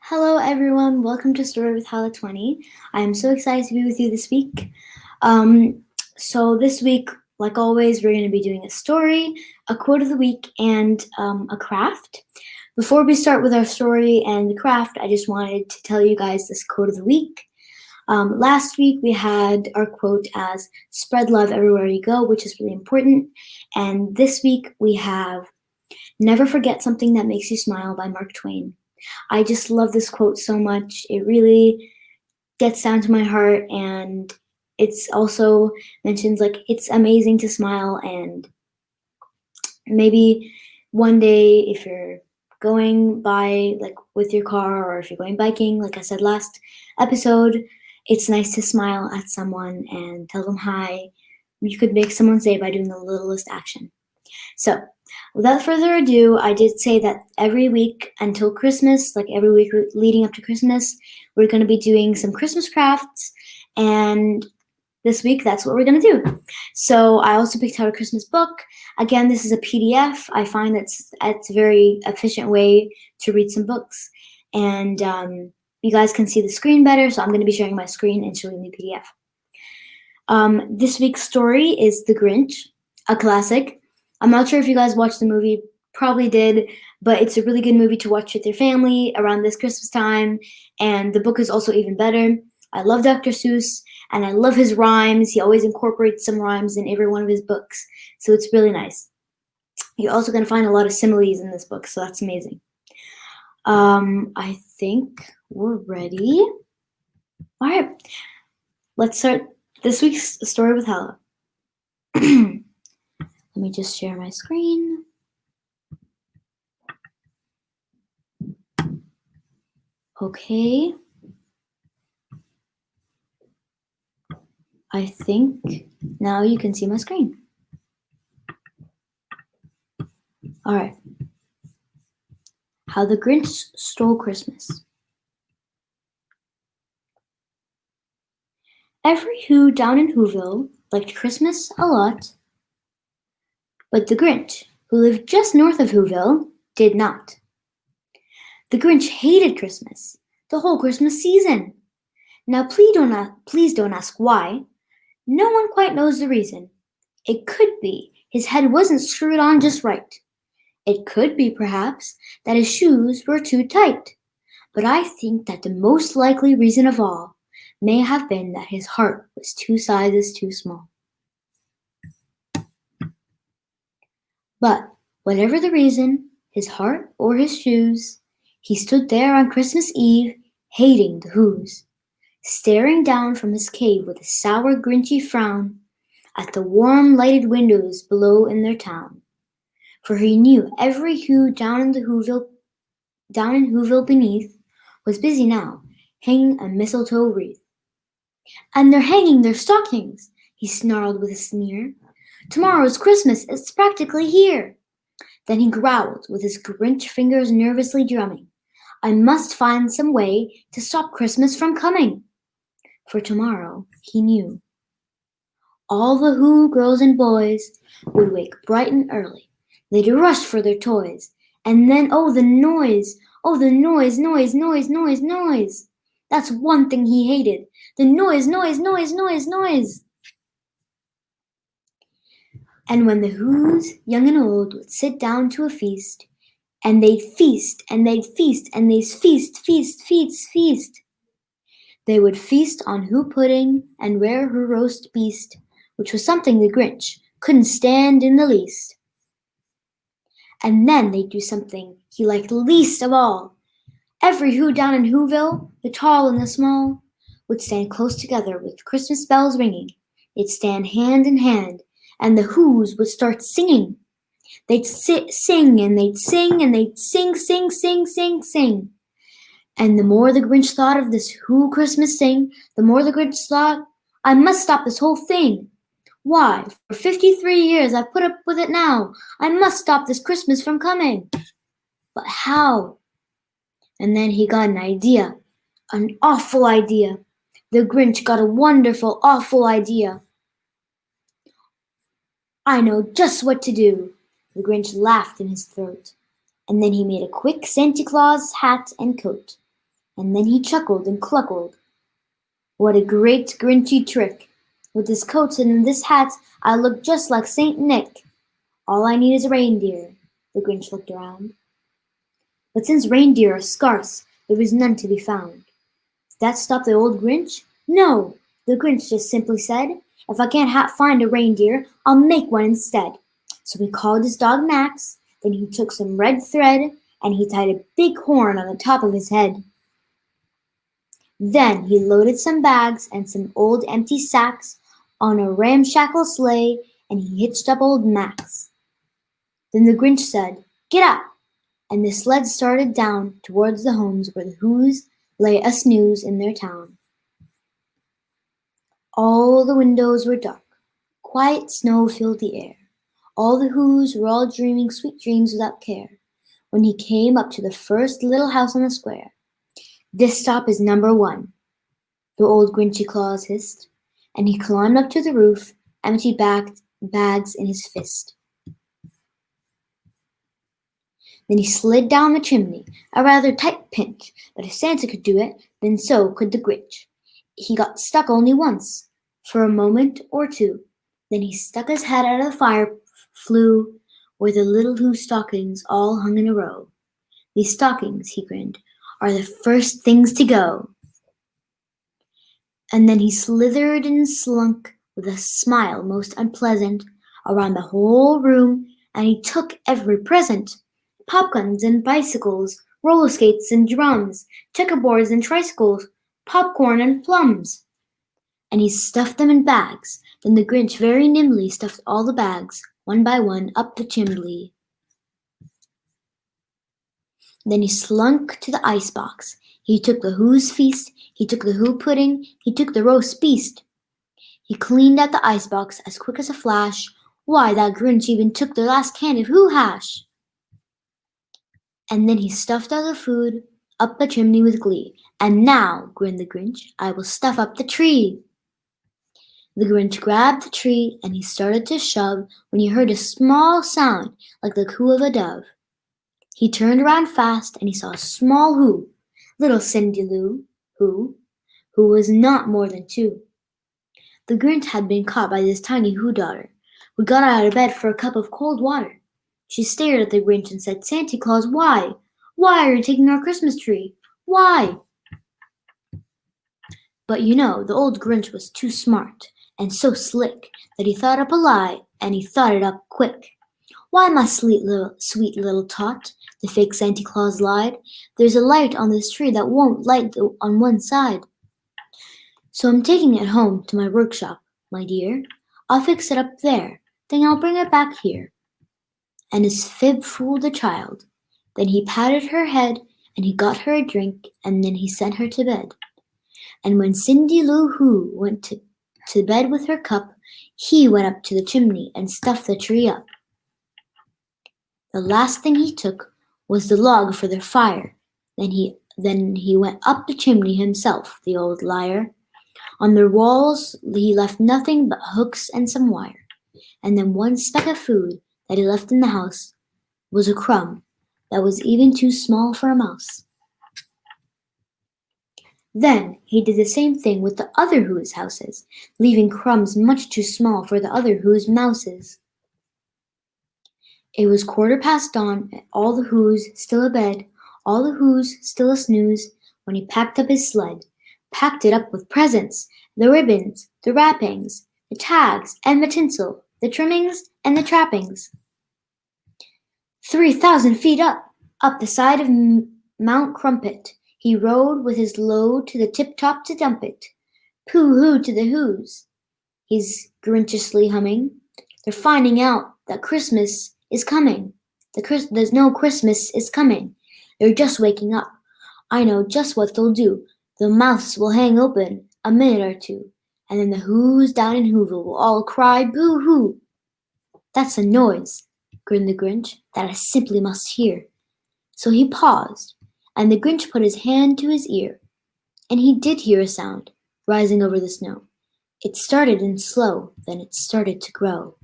Hello, everyone. Welcome to Story with Hala 20. I am so excited to be with you this week. So this week, like always, we're going to be doing a story, a quote of the week, and a craft. Before we start with our story and the craft, I just wanted to tell you guys this quote of the week. Last week, we had our quote as "Spread love everywhere you go," which is really important. And this week, we have "Never forget something that makes you smile" by Mark Twain. I just love this quote so much. It really gets down to my heart, and it's also mentions like it's amazing to smile, and maybe one day if you're going by like with your car, or if you're going biking, like I said last episode, it's nice to smile at someone and tell them hi. You could make someone's day by doing the littlest action. So without further ado, I did say that every week until Christmas, like every week leading up to Christmas, we're going to be doing some Christmas crafts, and this week that's what we're going to do. So I also picked out a Christmas book. Again, this is a PDF. I find it's a very efficient way to read some books, and you guys can see the screen better, so I'm going to be sharing my screen and showing the PDF. This week's story is The Grinch, a classic. I'm not sure if you guys watched the movie, probably did, but it's a really good movie to watch with your family around this Christmas time, and the book is also even better. I love Dr. Seuss, and I love his rhymes. He always incorporates some rhymes in every one of his books, so it's really nice. You're also going to find a lot of similes in this book, so that's amazing. I think we're ready. All right, let's start this week's story with Hala. Let me just share my screen. Okay. I think now you can see my screen. All right. How the Grinch Stole Christmas. Every Who down in Whoville liked Christmas a lot, but the Grinch, who lived just north of Whoville, did not. The Grinch hated Christmas, the whole Christmas season. Now please don't ask why. No one quite knows the reason. It could be his head wasn't screwed on just right. It could be, perhaps, that his shoes were too tight. But I think that the most likely reason of all may have been that his heart was 2 sizes too small. But whatever the reason, his heart or his shoes, he stood there on Christmas Eve, hating the Whos, staring down from his cave with a sour, grinchy frown at the warm, lighted windows below in their town. For he knew every Who down in Whoville beneath was busy now, hanging a mistletoe wreath. "And they're hanging their stockings," he snarled with a sneer. "Tomorrow's Christmas, it's practically here." Then he growled, with his Grinch fingers nervously drumming, "I must find some way to stop Christmas from coming." For tomorrow, he knew, all the Who girls and boys would wake bright and early. They'd rush for their toys, and then oh the noise, noise. That's one thing he hated, the noise. And when the Whos, young and old, would sit down to a feast, and they'd feast, and they'd feast, and they'd feast. They would feast on Who pudding and rare Who roast beast, which was something the Grinch couldn't stand in the least. And then they'd do something he liked least of all. Every Who down in Whoville, the tall and the small, would stand close together with Christmas bells ringing. They'd stand hand in hand, and the Whos would start singing. They'd sing, and they'd sing, and they'd sing. And the more the Grinch thought of this Who Christmas thing, the more the Grinch thought, "I must stop this whole thing. Why, for 53 years I've put up with it now. I must stop this Christmas from coming. But how?" And then he got an idea, an awful idea. The Grinch got a wonderful, awful idea. "I know just what to do." The Grinch laughed in his throat, and then he made a quick Santa Claus hat and coat. And then he chuckled and cluckled. What a great Grinchy trick! With this coat and this hat, I look just like Saint Nick. All I need is a reindeer. The Grinch looked around. But since reindeer are scarce, there was none to be found. Did that stop the old Grinch? No! The Grinch just simply said, if I can't find a reindeer, I'll make one instead. So he called his dog Max, then he took some red thread, and he tied a big horn on the top of his head. Then he loaded some bags and some old empty sacks on a ramshackle sleigh, and he hitched up old Max. Then the Grinch said, "Get up!" And the sled started down towards the homes where the Who's lay a-snooze in their town. All the windows were dark. Quiet snow filled the air. All the Who's were all dreaming sweet dreams without care. When he came up to the first little house on the square. "This stop is number 1, the old Grinchy Claus hissed, and he climbed up to the roof, empty bags in his fist. Then he slid down the chimney, a rather tight pinch, but if Santa could do it, then so could the Grinch. He got stuck only once, for a moment or two. Then he stuck his head out of the fire flue, where the little Who stockings all hung in a row. "These stockings," he grinned, "are the first things to go." And then he slithered and slunk with a smile most unpleasant around the whole room, and he took every present. Popguns and bicycles, roller skates and drums, checkerboards and tricycles, popcorn and plums. And he stuffed them in bags. Then the Grinch very nimbly stuffed all the bags, one by one, up the chimney. Then he slunk to the icebox. He took the Who's feast, he took the Who pudding, he took the roast beast. He cleaned out the icebox as quick as a flash. Why, that Grinch even took the last can of Who hash. And then he stuffed all the food up the chimney with glee. "And now," grinned the Grinch, "I will stuff up the tree." The Grinch grabbed the tree and he started to shove when he heard a small sound like the coo of a dove. He turned around fast and he saw a small Who, little Cindy Lou Who was not more than 2. The Grinch had been caught by this tiny Who daughter, who got out of bed for a cup of cold water. She stared at the Grinch and said, "Santa Claus, why? Why are you taking our Christmas tree? Why?" But you know, the old Grinch was too smart and so slick that he thought up a lie, and he thought it up quick. "Why, my sweet little tot," the fake Santa Claus lied, "there's a light on this tree that won't light on one side. So I'm taking it home to my workshop, my dear. I'll fix it up there, then I'll bring it back here." And his fib fooled the child. Then he patted her head, and he got her a drink, and then he sent her to bed. And when Cindy Lou Who went to bed with her cup, he went up to the chimney and stuffed the tree up. The last thing he took was the log for their fire. Then he went up the chimney himself, the old liar. On their walls he left nothing but hooks and some wire. And then one speck of food that he left in the house was a crumb that was even too small for a mouse. Then he did the same thing with the other Who's houses, leaving crumbs much too small for the other Who's mouses. It was 1/4 dawn, and all the Who's still abed, all the Who's still a-snooze, when he packed up his sled, packed it up with presents, the ribbons, the wrappings, the tags, and the tinsel, the trimmings, and the trappings. 3,000 feet up the side of Mount Crumpet, he rode with his load to the tip-top to dump it. "Pooh-hoo to the Who's," he's grinchiously humming. "They're finding out that Christmas is coming. There's no Christmas is coming. They're just waking up. I know just what they'll do. Their mouths will hang open a minute or two, and then the Who's down in Whoville will all cry boo-hoo." "That's a noise," grinned the Grinch, "that I simply must hear." So he paused, and the Grinch put his hand to his ear, and he did hear a sound rising over the snow. It started in slow, then it started to grow.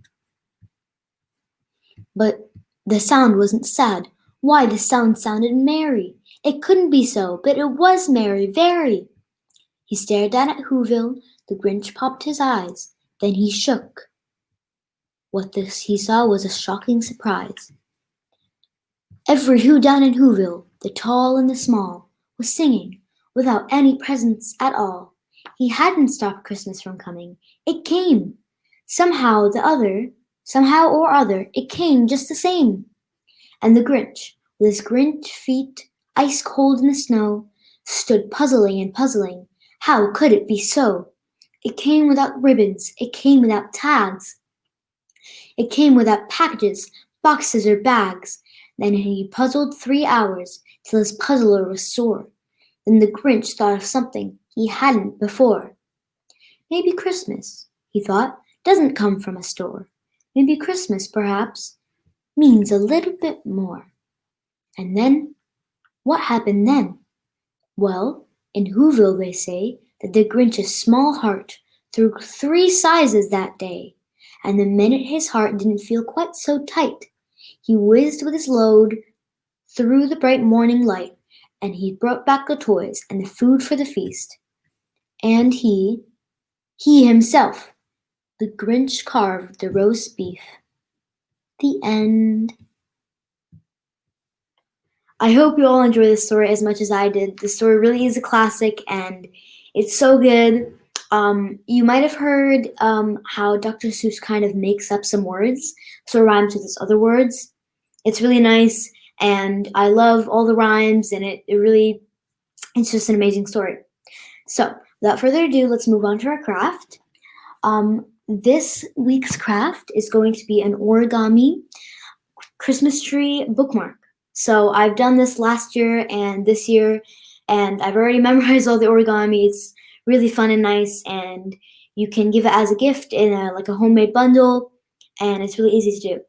But the sound wasn't sad. Why, the sound sounded merry. It couldn't be so, but it was merry, very. He stared down at Whoville. The Grinch popped his eyes. Then he shook. What he saw was a shocking surprise. Every Who down in Whoville, the tall and the small, was singing without any presents at all. He hadn't stopped Christmas from coming. It came. Somehow or other, it came just the same. And the Grinch, with his grinned feet ice cold in the snow, stood puzzling and puzzling. How could it be so? It came without ribbons. It came without tags. It came without packages, boxes, or bags. Then he puzzled 3 hours till his puzzler was sore. Then the Grinch thought of something he hadn't before. Maybe Christmas, he thought, doesn't come from a store. Maybe Christmas, perhaps, means a little bit more. And then, what happened then? Well, in Whoville they say that the Grinch's small heart threw 3 sizes that day, and the minute his heart didn't feel quite so tight, he whizzed with his load through the bright morning light, and he brought back the toys and the food for the feast. And he himself, the Grinch, carved the roast beef. The end. I hope you all enjoy this story as much as I did. The story really is a classic and it's so good. You might have heard how Dr. Seuss kind of makes up some words, so it rhymes with his other words. It's really nice, and I love all the rhymes, and it's just an amazing story. So, without further ado, let's move on to our craft. This week's craft is going to be an origami Christmas tree bookmark. So I've done this last year and this year, and I've already memorized all the origami. It's really fun and nice, and you can give it as a gift in a homemade bundle, and it's really easy to do.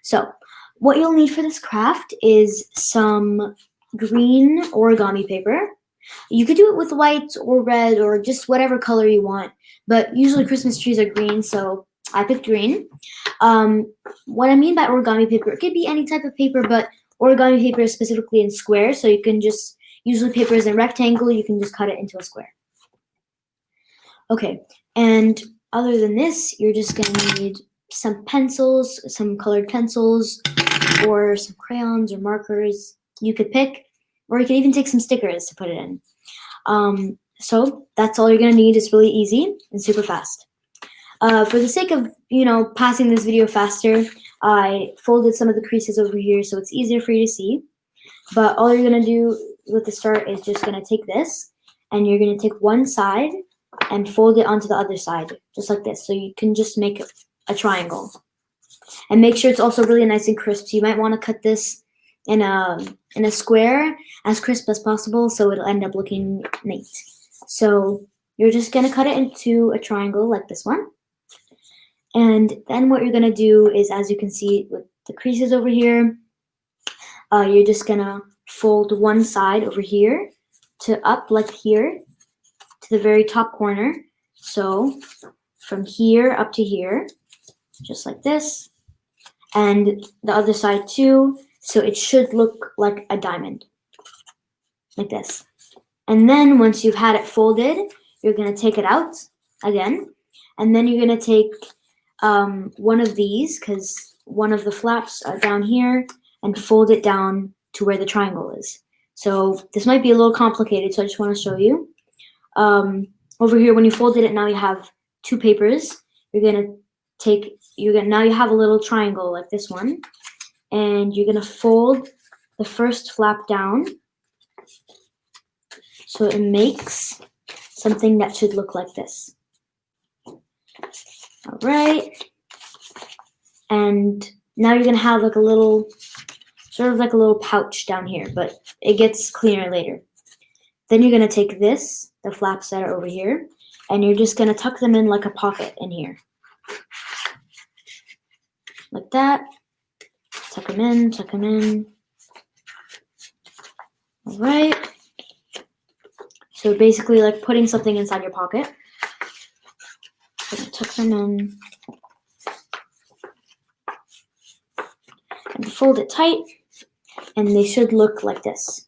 So what you'll need for this craft is some green origami paper. You could do it with white or red or just whatever color you want, but usually Christmas trees are green, so I picked green. What I mean by origami paper, it could be any type of paper, but origami paper is specifically in squares, so you can just, usually paper is in rectangle, you can just cut it into a square. Okay, and other than this, you're just gonna need some pencils, some colored pencils, or some crayons or markers you could pick, or you could even take some stickers to put it in. So that's all you're gonna need. It's really easy and super fast. For the sake of, passing this video faster, I folded some of the creases over here so it's easier for you to see. But all you're gonna do with the start is just gonna take this, and you're gonna take one side and fold it onto the other side, just like this. So you can just make a triangle. And make sure it's also really nice and crisp. So you might want to cut this in a square as crisp as possible, so it'll end up looking neat. So you're just gonna cut it into a triangle like this one. And then what you're gonna do is, as you can see with the creases over here, you're just gonna fold one side over here to up like here to the very top corner. So from here up to here, just like this, and the other side too. So it should look like a diamond, like this. And then once you've had it folded, you're gonna take it out again, and then you're gonna take one of these, because one of the flaps are down here, and fold it down to where the triangle is. So this might be a little complicated, so I just want to show you. Over here, when you folded it, now you have 2 papers. Now you have a little triangle like this one, and you're gonna fold the first flap down so it makes something that should look like this. All right, and now you're gonna have like a little, sort of like a little pouch down here, but it gets cleaner later. Then you're gonna take this, the flaps that are over here, and you're just gonna tuck them in like a pocket in here. Like that. Tuck them in, tuck them in. All right. So basically like putting something inside your pocket. Tuck them in. And fold it tight. And they should look like this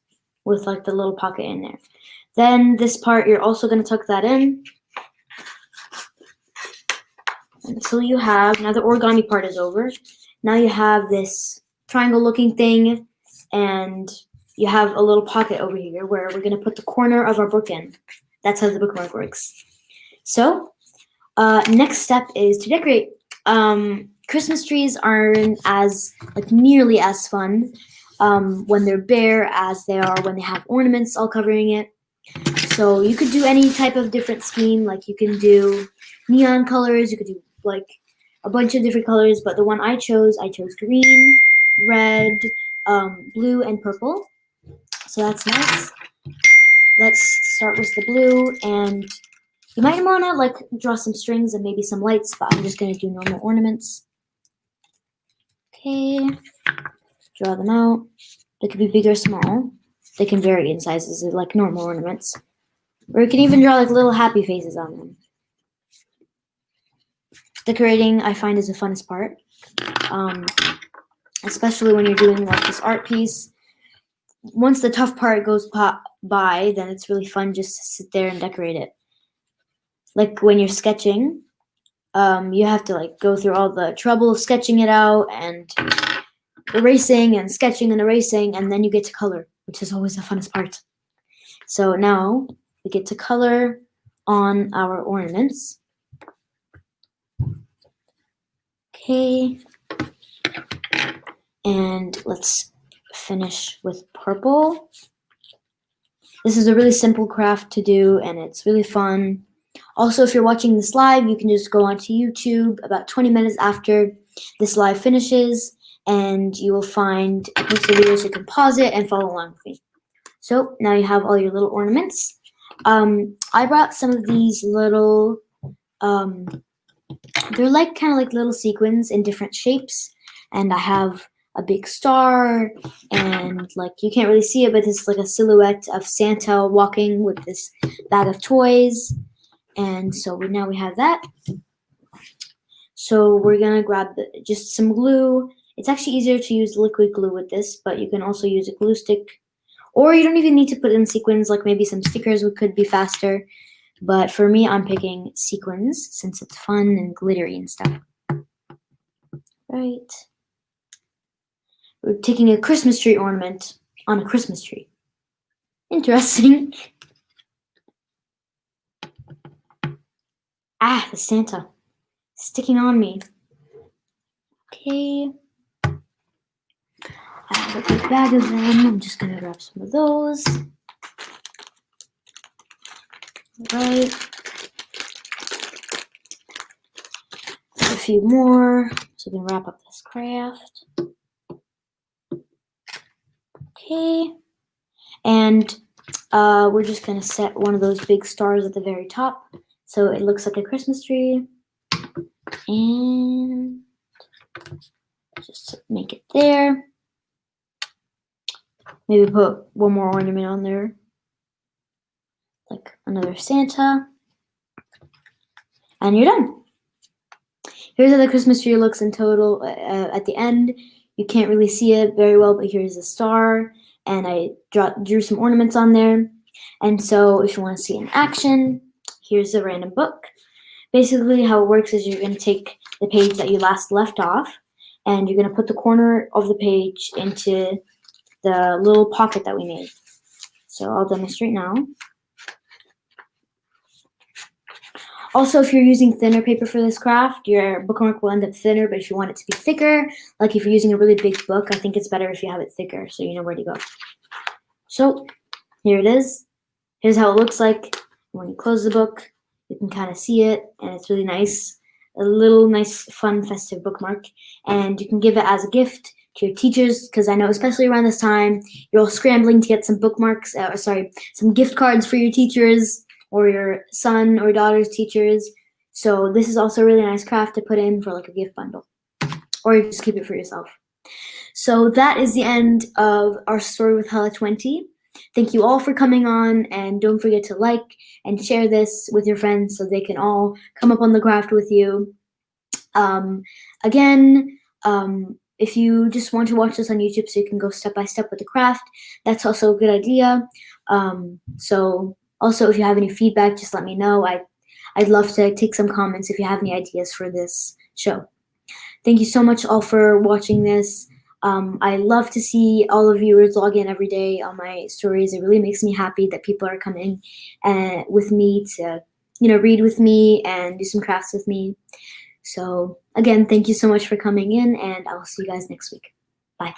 with like the little pocket in there. Then this part, you're also going to tuck that in until you have, now the origami part is over. Now you have this triangle looking thing, and you have a little pocket over here where we're going to put the corner of our book in. That's how the bookmark works. So next step is to decorate. Christmas trees aren't as nearly as fun when they're bare as they are when they have ornaments all covering it. So you could do any type of different scheme. Like you can do neon colors. You could do like a bunch of different colors. But the one I chose green, red, blue, and purple. So that's nice. Let's start with the blue, and you might want to like draw some strings and maybe some lights, but I'm just going to do normal ornaments. Okay, draw them out. They could be big or small. They can vary in sizes like normal ornaments. Or you can even draw like little happy faces on them. Decorating, I find, is the funnest part. Especially when you're doing like this art piece. Once the tough part goes by, then it's really fun just to sit there and decorate it. Like when you're sketching, you have to like go through all the trouble of sketching it out and erasing and sketching and erasing, and then you get to color, which is always the funnest part. So now we get to color on our ornaments. Okay, and let's finish with purple. This is a really simple craft to do, and it's really fun. Also, if you're watching this live, you can just go onto YouTube about 20 minutes after this live finishes, and you will find a post of videos so you can pause it and follow along with me. So now you have all your little ornaments. I brought some of these little, they're like kind of like little sequins in different shapes, and I have a big star, and like you can't really see it, but it's like a silhouette of Santa walking with this bag of toys. And so now we have that. So we're gonna grab just some glue. It's actually easier to use liquid glue with this, but you can also use a glue stick, or you don't even need to put in sequins. Like maybe some stickers could be faster, but for me, I'm picking sequins since it's fun and glittery and stuff. Right. We're taking a Christmas tree ornament on a Christmas tree. Interesting. Ah, the Santa sticking on me. Okay. I have a big bag of them. I'm just gonna grab some of those. Right. A few more so we can wrap up this craft. Okay. And we're just gonna set one of those big stars at the very top so it looks like a Christmas tree. And just make it there. Maybe put one more ornament on there, like another Santa. And you're done. Here's how the Christmas tree looks in total at the end. You can't really see it very well, but here's a star, and I drew some ornaments on there. And so if you want to see in action, here's a random book. Basically how it works is you're going to take the page that you last left off, and you're going to put the corner of the page into the little pocket that we made. So I'll demonstrate now. Also, if you're using thinner paper for this craft, your bookmark will end up thinner, but if you want it to be thicker, like if you're using a really big book, I think it's better if you have it thicker so you know where to go. So here it is. Here's how it looks like when you close the book. You can kind of see it, and it's really nice. A little nice, fun, festive bookmark. And you can give it as a gift to your teachers, because I know especially around this time, you're all scrambling to get some bookmarks, some gift cards for your teachers or your son or daughter's teachers. So this is also a really nice craft to put in for like a gift bundle, or you just keep it for yourself. So that is the end of our story with Hala 20. Thank you all for coming on, and don't forget to like and share this with your friends so they can all come up on the craft with you. Again, if you just want to watch this on YouTube so you can go step by step with the craft, that's also a good idea. So also, if you have any feedback, just let me know. I'd love to take some comments if you have any ideas for this show. Thank you so much all for watching this. I love to see all the viewers log in every day on my stories. It really makes me happy that people are coming with me to, read with me and do some crafts with me. So again, thank you so much for coming in, and I'll see you guys next week. Bye.